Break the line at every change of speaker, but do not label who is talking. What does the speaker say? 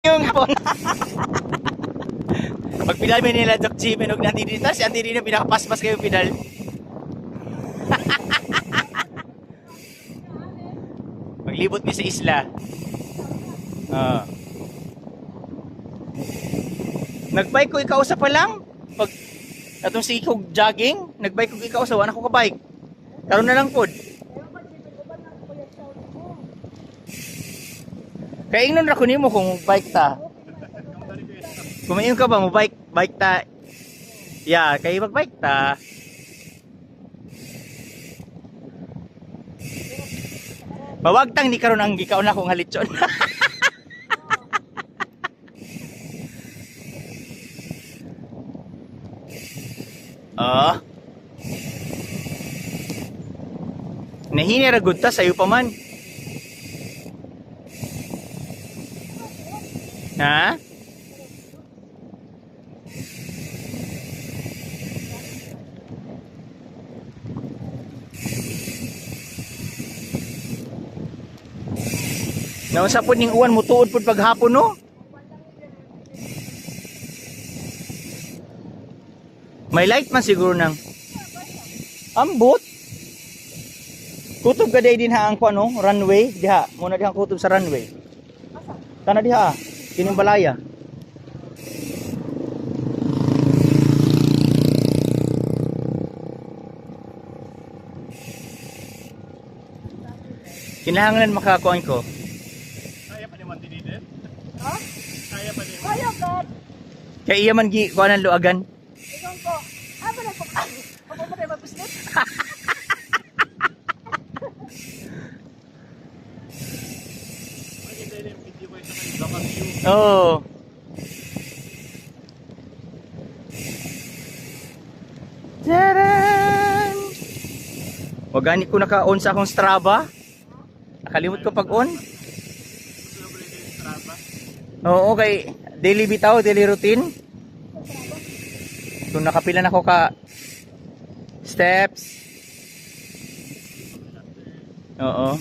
Yung hapon. Pag pinal may nila Doc G, minog na dito. Si Auntie Dina pinakapaspas kayo pinal. Maglibot niyo sa isla. Nagbike ko ikaw sa pa lang. Pag atong si kog jogging, nagbike ko ikaw sa wala ko ka bike. Karon na lang pod. Kaya ingnon ra ko nimo kung bike ta. Kumain ka ba mo bike ta? Yeah, kay mag-bike ta. Bawagtang ni karon ang gikaon akong halitson. Nahini ra gud ta sayo pa man. Ha? Naunsa pod ning uwan mutuod pod paghapon no? May light man siguro nang ambot. Kutob gaday din ha ang kuno, runway diha. Muna diha kutob sa runway. Kana diha, kining balaya. Kinahanglan makakuan ko.
Kaya pa naman dinidin?
Ha?
Kaya pa naman.
Kaya God.
Kay iya man gi kuanan luagan.
Ikaw ko. Ano na po? Ako pa tayo mapuslit?
Maganda yun yung video ko sa kanila baka view.
Oh. Taran! Wagani ko naka-on sa akong Strava. Nakalimot ko pag-on.
Sobre yung Strava.
Oo, kay daily bitaw, daily routine. Kung nakapila na ako ka steps. Oo.